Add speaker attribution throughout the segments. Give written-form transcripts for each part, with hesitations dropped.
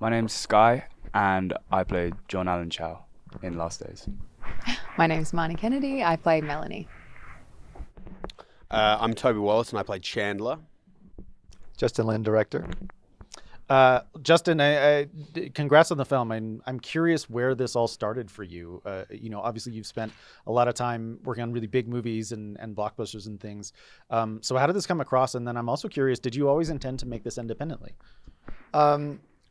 Speaker 1: My name's Sky, and I played John Allen Chow in Last Days.
Speaker 2: My name's Marnie Kennedy. I play Melanie.
Speaker 3: I'm Toby Wallace, and I played Chandler.
Speaker 4: Justin Lin, director.
Speaker 5: Justin, congrats on the film. I'm curious where this all started for you. Obviously you've spent a lot of time working on really big movies and blockbusters and things. So how did this come across? And then I'm also curious, did you always intend to make this independently?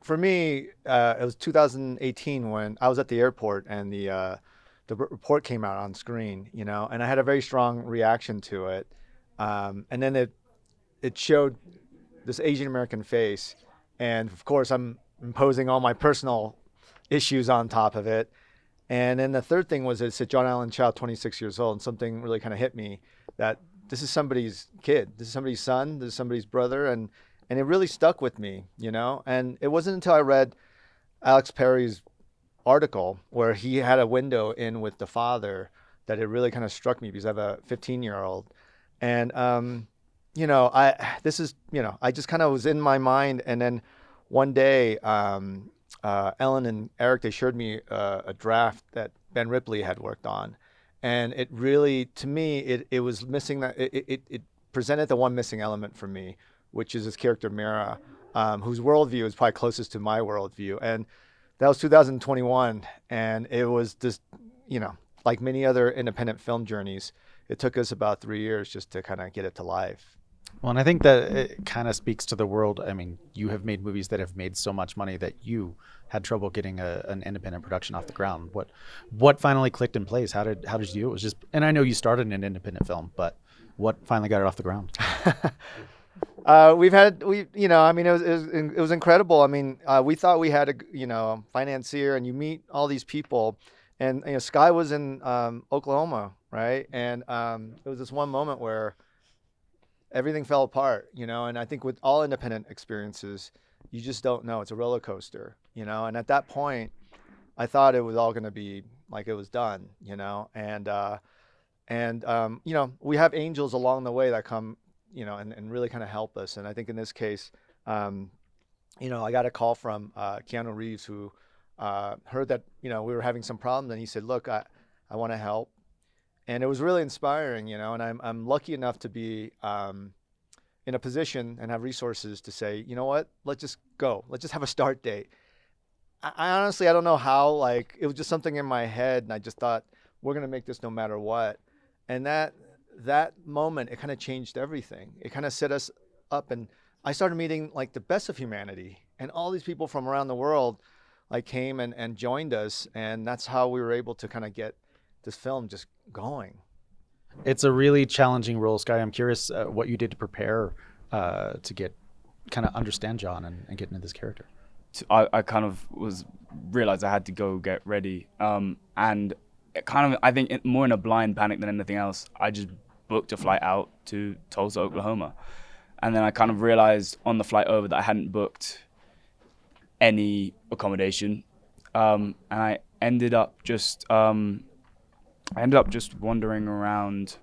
Speaker 4: For me, it was 2018 when I was at the airport and the report came out on screen, and I had a very strong reaction to it. And then it showed this Asian American face. And of course, I'm imposing all my personal issues on top of it. And then the third thing was it said John Allen Chow, 26 years old, and something really kind of hit me that this is somebody's kid, this is somebody's son, this is somebody's brother, and it really stuck with me, And it wasn't until I read Alex Perry's article where he had a window in with the father that it really kind of struck me because I have a 15-year-old, and I just kind of was in my mind. And then one day, Ellen and Eric, they showed me a draft that Ben Ripley had worked on. And it really, to me, it was missing that, it presented the one missing element for me, which is this character Mira, whose worldview is probably closest to my worldview. And that was 2021. And it was just, like many other independent film journeys, it took us about 3 years just to kind of get it to life.
Speaker 5: Well, and I think that it kind of speaks to the world. I mean, you have made movies that have made so much money that you had trouble getting an independent production off the ground. What finally clicked in place? How did you do it? It was just, and I know you started in an independent film, but what finally got it off the ground?
Speaker 4: It was incredible. I mean, we thought we had a financier, and you meet all these people, and Sky was in Oklahoma, right? And it was this one moment where everything fell apart, and I think with all independent experiences, you just don't know. It's a roller coaster, and at that point, I thought it was all going to be like it was done, and we have angels along the way that come, and really kind of help us. And I think in this case, I got a call from Keanu Reeves, who heard that, we were having some problems, and he said, look, I want to help. And it was really inspiring, and I'm lucky enough to be in a position and have resources to say, you know what, let's just go. Let's just have a start date. I honestly, I don't know how, it was just something in my head, and I just thought, we're going to make this no matter what. And that moment, it kind of changed everything. It kind of set us up, and I started meeting the best of humanity, and all these people from around the world came and joined us, and that's how we were able to kind of get this film just going.
Speaker 5: It's a really challenging role, Sky. I'm curious what you did to prepare to get kind of understand John and get into this character.
Speaker 1: I kind of realized I had to go get ready, and it kind of, I think more in a blind panic than anything else, I just booked a flight out to Tulsa, Oklahoma, and then I kind of realized on the flight over that I hadn't booked any accommodation, and I ended up just wandering around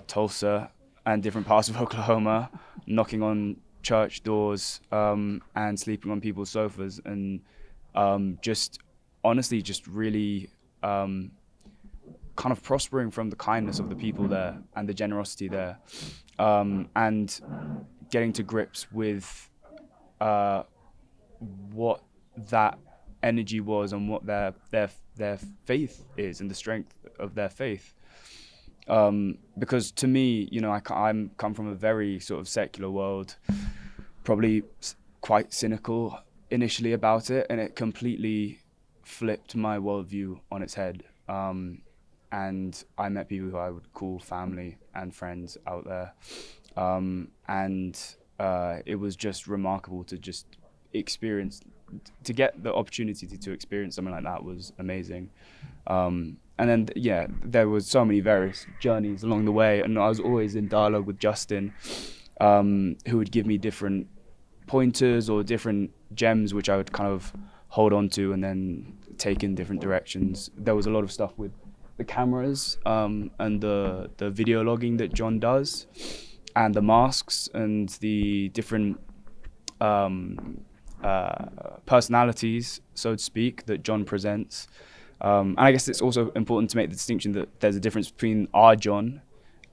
Speaker 1: Tulsa and different parts of Oklahoma, knocking on church doors and sleeping on people's sofas, and just really kind of prospering from the kindness of the people there and the generosity there, and getting to grips with what that energy was and what their faith is and the strength of their faith. Because to me, I'm come from a very sort of secular world, probably quite cynical initially about it, and it completely flipped my worldview on its head. And I met people who I would call family and friends out there. And it was just remarkable to just to get the opportunity to experience something like that was amazing. And then, there was so many various journeys along the way, and I was always in dialogue with Justin, who would give me different pointers or different gems, which I would kind of hold on to and then take in different directions. There was a lot of stuff with the cameras and the video logging that John does, and the masks and the different personalities, so to speak, that John presents. And I guess it's also important to make the distinction that there's a difference between our John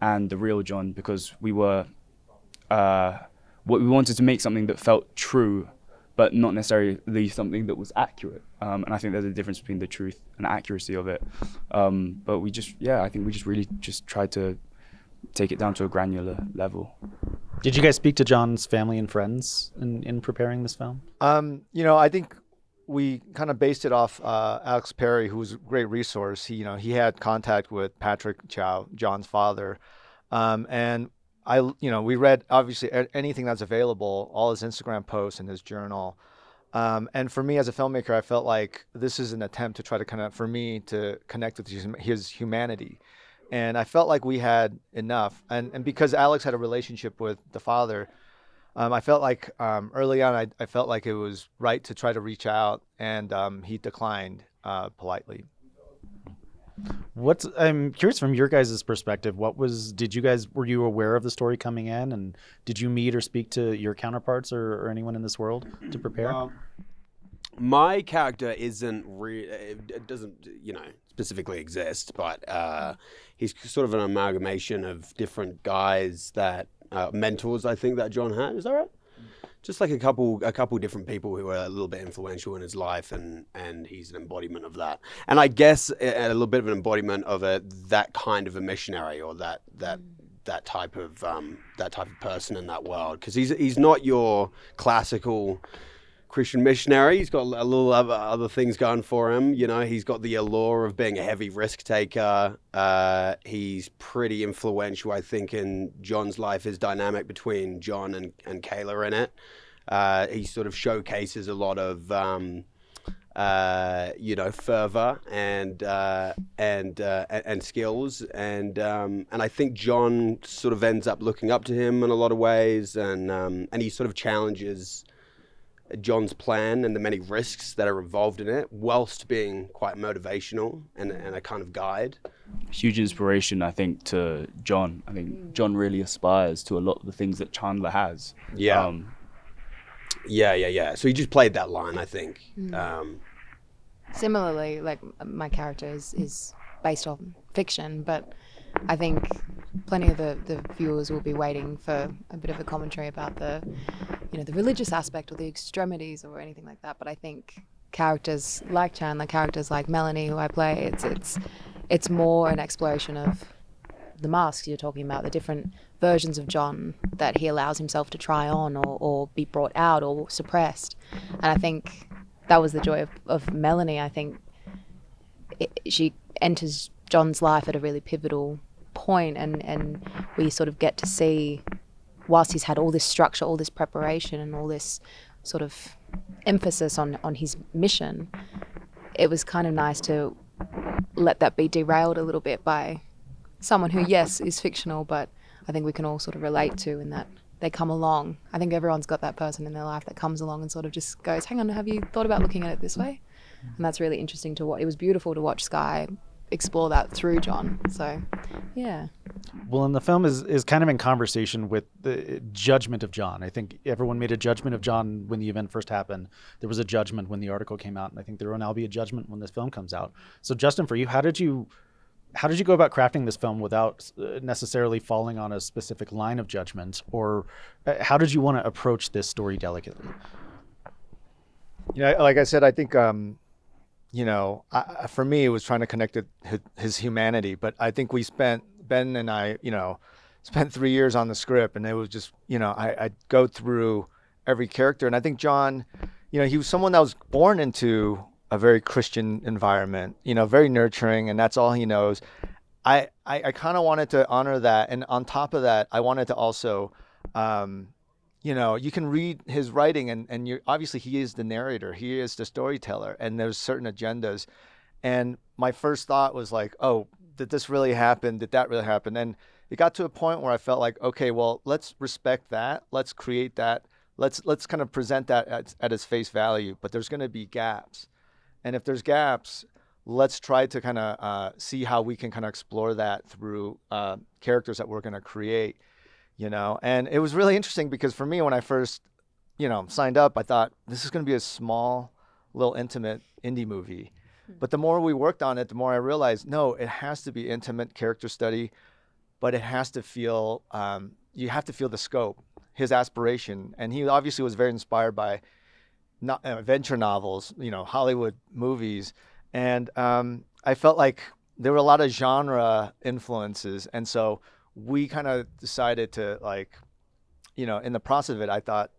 Speaker 1: and the real John, because we were what we wanted to make something that felt true, but not necessarily something that was accurate. And I think there's a difference between the truth and accuracy of it. But I think we just really just tried to take it down to a granular level.
Speaker 5: Did you guys speak to John's family and friends in preparing this film?
Speaker 4: I think we kind of based it off Alex Perry, who was a great resource. He had contact with Patrick Chow, John's father, and we read obviously anything that's available, all his Instagram posts and his journal. And for me as a filmmaker, I felt like this is an attempt to try to for me to connect with his humanity. And I felt like we had enough. And because Alex had a relationship with the father, I felt like early on, I felt like it was right to try to reach out, and he declined politely.
Speaker 5: I'm curious from your guys' perspective, were you aware of the story coming in, and did you meet or speak to your counterparts or anyone in this world to prepare?
Speaker 3: My character it doesn't, specifically exist, but he's sort of an amalgamation of different guys that, mentors, I think, that John had. Is that right? Just like a couple different people who are a little bit influential in his life, and he's an embodiment of that. And I guess a little bit of an embodiment of that kind of a missionary, or that type of person in that world, because he's not your classical Christian missionary. He's got a little other things going for him. He's got the allure of being a heavy risk taker. He's pretty influential, I think, in John's life. His dynamic between John and Kayla in it. He sort of showcases a lot of, fervor and skills. And I think John sort of ends up looking up to him in a lot of ways. And he sort of challenges John's plan and the many risks that are involved in it, whilst being quite motivational and a kind of guide.
Speaker 1: Huge inspiration, I think, to John. I think John really aspires to a lot of the things that Chandler has.
Speaker 3: Yeah. So he just played that line, I think.
Speaker 2: Similarly, like my character is based on fiction, but I think plenty of the viewers will be waiting for a bit of a commentary about the religious aspect or the extremities or anything like that. But I think characters like Chandler, characters like Melanie, who I play, it's more an exploration of the masks you're talking about, the different versions of John that he allows himself to try on or be brought out or suppressed. And I think that was the joy of Melanie. I think she enters John's life at a really pivotal point, and we sort of get to see, whilst he's had all this structure, all this preparation, and all this sort of emphasis on his mission, it was kind of nice to let that be derailed a little bit by someone who, yes, is fictional, but I think we can all sort of relate to, in that they come along. I think everyone's got that person in their life that comes along and sort of just goes, hang on, have you thought about looking at it this way? And that's really interesting to watch. It was beautiful to watch Sky explore that through John. So, yeah.
Speaker 5: Well, and the film is kind of in conversation with the judgment of John. I think everyone made a judgment of John when the event first happened. There was a judgment when the article came out, and I think there will now be a judgment when this film comes out. So, Justin, for you, how did you go about crafting this film without necessarily falling on a specific line of judgment, or how did you want to approach this story delicately?
Speaker 4: Like I said, I think for me, it was trying to connect with his humanity. But I think Ben and I, spent 3 years on the script, and it was just, I'd go through every character. And I think John, he was someone that was born into a very Christian environment, very nurturing, and that's all he knows. I kind of wanted to honor that. And on top of that, I wanted to also, you can read his writing, and obviously he is the narrator, he is the storyteller, and there's certain agendas. And my first thought was like, oh, did this really happen? Did that really happen? And it got to a point where I felt like, okay, well, let's respect that. Let's create that. Let's kind of present that at its face value. But there's going to be gaps. And if there's gaps, let's try to kind of see how we can kind of explore that through characters that we're going to create. And it was really interesting because for me, when I first signed up, I thought this is going to be a small, little intimate indie movie. But the more we worked on it, the more I realized, no, it has to be intimate character study, but it has to feel, you have to feel the scope, his aspiration. And he obviously was very inspired by adventure novels, Hollywood movies. And I felt like there were a lot of genre influences. And so we kind of decided to in the process of it, I thought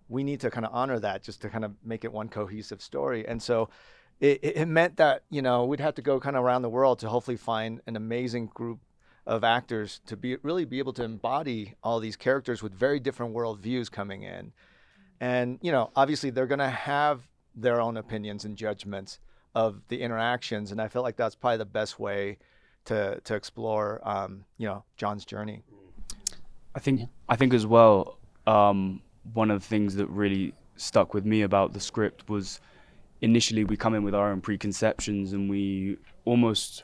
Speaker 4: we need to kind of honor that just to kind of make it one cohesive story. And so it meant that, we'd have to go kind of around the world to hopefully find an amazing group of actors to really be able to embody all these characters with very different worldviews coming in. And, obviously they're going to have their own opinions and judgments of the interactions. And I feel like that's probably the best way to explore, John's journey.
Speaker 1: I think as well, one of the things that really stuck with me about the script was initially we come in with our own preconceptions and we almost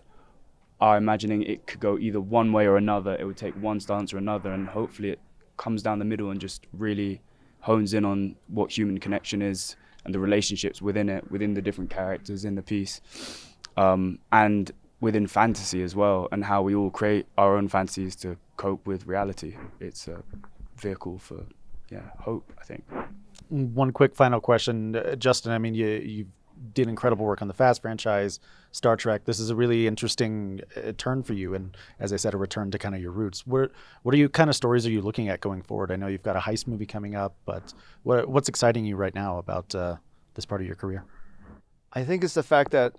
Speaker 1: are imagining it could go either one way or another. It would take one stance or another, and hopefully it comes down the middle and just really hones in on what human connection is and the relationships within it, within the different characters in the piece, and within fantasy as well, and how we all create our own fantasies to cope with reality. It's a vehicle for hope, I think.
Speaker 5: One quick final question, Justin. I mean, you did incredible work on the Fast franchise, Star Trek. This is a really interesting turn for you, and as I said, a return to kind of your roots. What kind of stories are you looking at going forward? I know you've got a heist movie coming up, but what's exciting you right now about this part of your career?
Speaker 4: I think it's the fact that,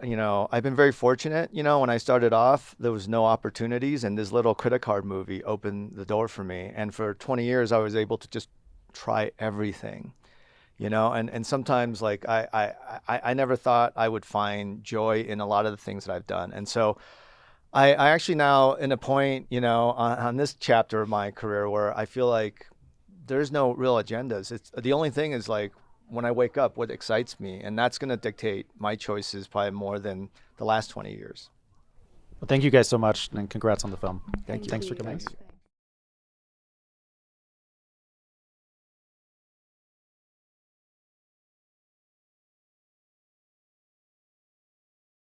Speaker 4: I've been very fortunate. When I started off, there was no opportunities, and this little credit card movie opened the door for me. And for 20 years, I was able to just try everything, and sometimes I never thought I would find joy in a lot of the things that I've done. And so I actually now in a point, on this chapter of my career where I feel like there's no real agendas. It's the only thing is when I wake up, what excites me, and that's going to dictate my choices probably more than the last 20 years.
Speaker 5: Well, thank you guys so much, and congrats on the film.
Speaker 4: Thank you.
Speaker 5: Thanks for coming.
Speaker 4: Thanks.